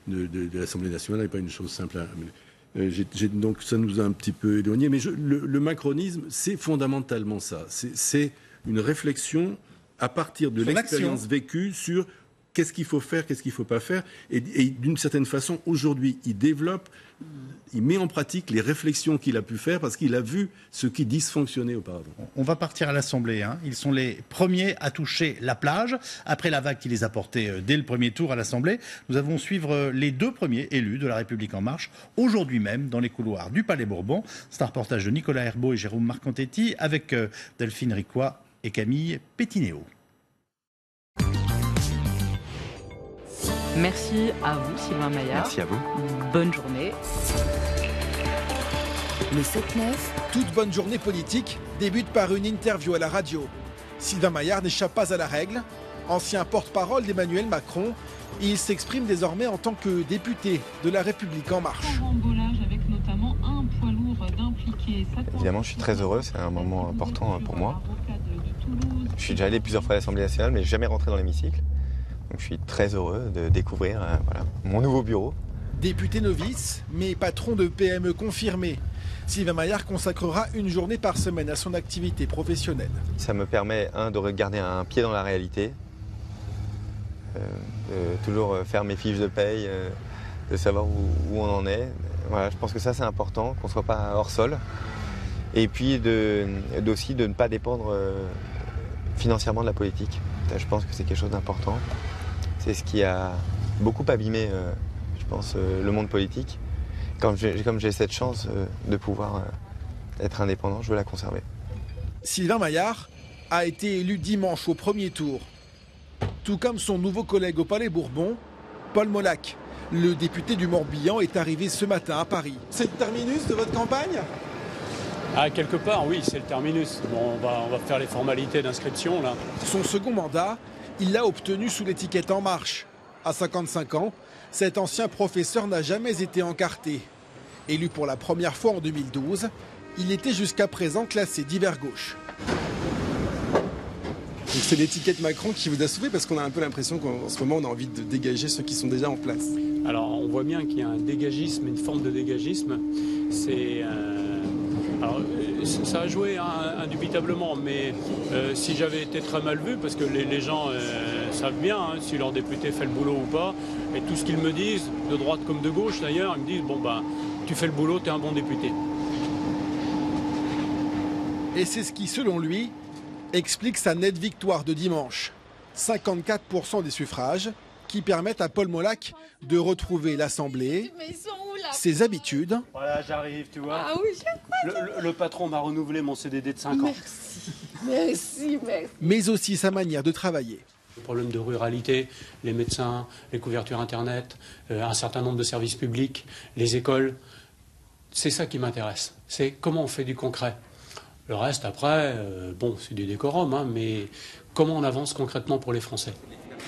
de l'Assemblée nationale n'est pas une chose simple à mener. Donc ça nous a un petit peu éloignés. Mais le macronisme, c'est fondamentalement ça. C'est une réflexion à partir de l'expérience vécue sur qu'est-ce qu'il faut faire, qu'est-ce qu'il ne faut pas faire. Et d'une certaine façon, aujourd'hui, il met en pratique les réflexions qu'il a pu faire parce qu'il a vu ce qui dysfonctionnait auparavant. On va partir à l'Assemblée. Ils sont les premiers à toucher la plage. Après la vague qui les a portés dès le premier tour à l'Assemblée, nous allons suivre les 2 premiers élus de La République En Marche, aujourd'hui même, dans les couloirs du Palais Bourbon. C'est un reportage de Nicolas Herbeau et Jérôme Marcantetti avec Delphine Ricoy et Camille Pétinéo. Merci à vous, Sylvain Maillard. Merci à vous. Bonne journée. Le 7-9. Toute bonne journée politique débute par une interview à la radio. Sylvain Maillard n'échappe pas à la règle. Ancien porte-parole d'Emmanuel Macron, il s'exprime désormais en tant que député de La République En Marche. Avec notamment un poids lourd d'impliqués. Évidemment, je suis très heureux, c'est un moment important pour moi. Je suis déjà allé plusieurs fois à l'Assemblée nationale, mais jamais rentré dans l'hémicycle. Donc je suis très heureux de découvrir mon nouveau bureau. Député novice, mais patron de PME confirmé, Sylvain Maillard consacrera une journée par semaine à son activité professionnelle. Ça me permet, de garder un pied dans la réalité, de toujours faire mes fiches de paye, de savoir où on en est. Voilà, je pense que ça c'est important, qu'on ne soit pas hors sol. Et puis aussi de ne pas dépendre financièrement de la politique. Je pense que c'est quelque chose d'important. C'est ce qui a beaucoup abîmé, je pense, le monde politique. Comme j'ai cette chance de pouvoir être indépendant, je veux la conserver. Sylvain Maillard a été élu dimanche au premier tour. Tout comme son nouveau collègue au Palais Bourbon, Paul Molac. Le député du Morbihan est arrivé ce matin à Paris. C'est le terminus de votre campagne ? Quelque part, oui, c'est le terminus. Bon, on va faire les formalités d'inscription, là. Son second mandat, il l'a obtenu sous l'étiquette En Marche. À 55 ans, cet ancien professeur n'a jamais été encarté. Élu pour la première fois en 2012, il était jusqu'à présent classé divers gauche. Donc c'est l'étiquette Macron qui vous a sauvé parce qu'on a un peu l'impression qu'en ce moment on a envie de dégager ceux qui sont déjà en place. Alors on voit bien qu'il y a un dégagisme, une forme de dégagisme. Alors, ça a joué indubitablement, mais si j'avais été très mal vu, parce que les gens savent bien si leur député fait le boulot ou pas, et tout ce qu'ils me disent, de droite comme de gauche d'ailleurs, ils me disent tu fais le boulot, tu es un bon député. Et c'est ce qui, selon lui, explique sa nette victoire de dimanche. 54% des suffrages qui permettent à Paul Molac de retrouver l'Assemblée, ses habitudes. Voilà, j'arrive, tu vois. Ah oui, je crois. Le patron m'a renouvelé mon CDD de 5 ans. Merci. Mais aussi sa manière de travailler. Le problème de ruralité, les médecins, les couvertures Internet, un certain nombre de services publics, les écoles, c'est ça qui m'intéresse. C'est comment on fait du concret. Le reste, après, c'est des décorums, mais comment on avance concrètement pour les Français.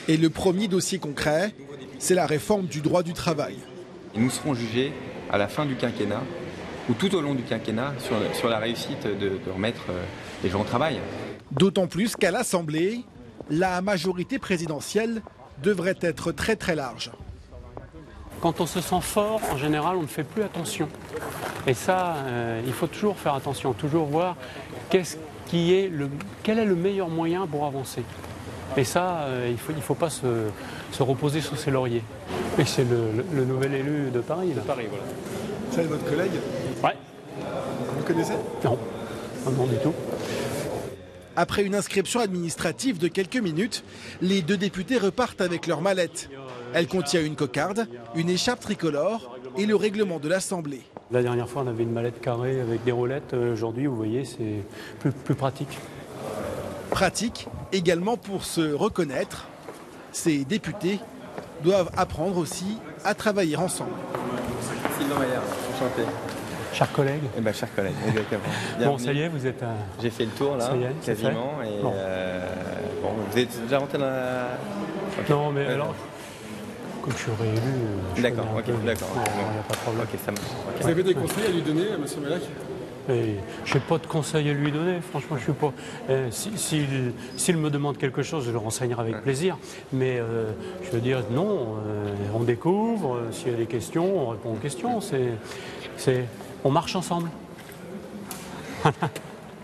Et le premier dossier concret, c'est la réforme du droit du travail. Et nous serons jugés à la fin du quinquennat, ou tout au long du quinquennat, sur la réussite de remettre les gens au travail. D'autant plus qu'à l'Assemblée, la majorité présidentielle devrait être très très large. Quand on se sent fort, en général, on ne fait plus attention. Et ça, il faut toujours faire attention, toujours voir quel est le meilleur moyen pour avancer. Et ça, il ne faut pas se reposer sur ses lauriers. Et c'est le nouvel élu de Paris. Là. De Paris, voilà. C'est votre collègue ? Ouais. Vous le connaissez ? Non, non du tout. Après une inscription administrative de quelques minutes, les 2 députés repartent avec leur mallette. Elle contient une cocarde, une écharpe tricolore et le règlement de l'Assemblée. La dernière fois, on avait une mallette carrée avec des roulettes. Aujourd'hui, vous voyez, c'est plus pratique. Pratique également pour se reconnaître. Ces députés doivent apprendre aussi à travailler ensemble. Sylvain Maillard, enchanté. Chers collègues. Chers collègues, exactement. Bon, ça y est, vous êtes... J'ai fait le tour, là, quasiment. Et bon. Vous êtes déjà rentré dans la... Okay. Non, mais alors... Comme je suis réélu... D'accord, ok, d'accord. Il n'y a pas de problème. Ok, ça marche. Okay. Vous avez des conseils à lui donner à M. Molac ? Et je n'ai pas de conseils à lui donner, franchement, je suis pas. S'il me demande quelque chose, je le renseignerai avec plaisir. Mais je veux dire, non, on découvre, s'il y a des questions, on répond aux questions. On marche ensemble.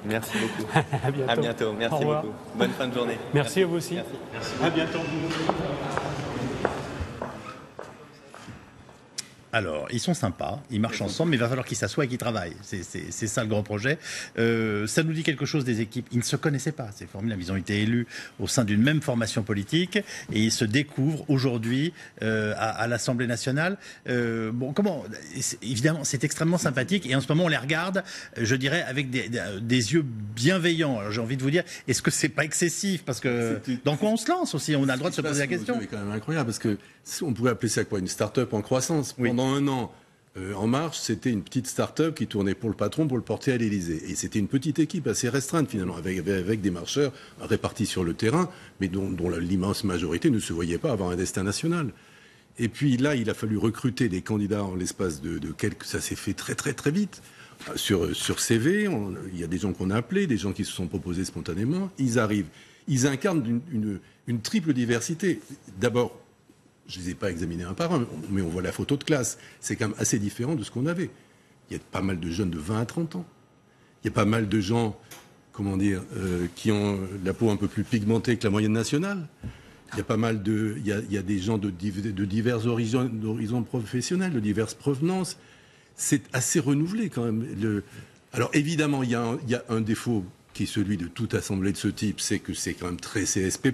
Merci beaucoup. À bientôt. À bientôt. Merci beaucoup. Bonne fin de journée. Merci à vous aussi. Merci. À bientôt. Alors, ils sont sympas, ils marchent ensemble, mais il va falloir qu'ils s'assoient et qu'ils travaillent. C'est ça le grand projet. Ça nous dit quelque chose des équipes. Ils ne se connaissaient pas, c'est formidable. Ils ont été élus au sein d'une même formation politique et ils se découvrent aujourd'hui à l'Assemblée nationale. Évidemment, c'est extrêmement sympathique et en ce moment, on les regarde, je dirais, avec des yeux bienveillants. Alors, j'ai envie de vous dire, est-ce que c'est pas excessif? Parce que dans quoi on se lance aussi? On a le droit de se poser la question. C'est quand même incroyable parce que on pourrait appeler ça quoi? Une start-up en croissance. Oui. Pendant un an, En Marche, c'était une petite start-up qui tournait pour le patron pour le porter à l'Élysée. Et c'était une petite équipe assez restreinte finalement, avec des marcheurs répartis sur le terrain, mais dont l'immense majorité ne se voyait pas avoir un destin national. Et puis là, il a fallu recruter des candidats en l'espace de quelques... Ça s'est fait très très très vite. Sur CV, il y a des gens qu'on a appelés, des gens qui se sont proposés spontanément. Ils arrivent. Ils incarnent une triple diversité. D'abord, je ne les ai pas examinés un par un, mais on voit la photo de classe. C'est quand même assez différent de ce qu'on avait. Il y a pas mal de jeunes de 20 à 30 ans. Il y a pas mal de gens, qui ont la peau un peu plus pigmentée que la moyenne nationale. Il y a pas mal il y a des gens de divers horizons professionnels, de diverses provenances. C'est assez renouvelé quand même. Alors évidemment, il y a un défaut qui est celui de toute assemblée de ce type, c'est que c'est quand même très CSP+.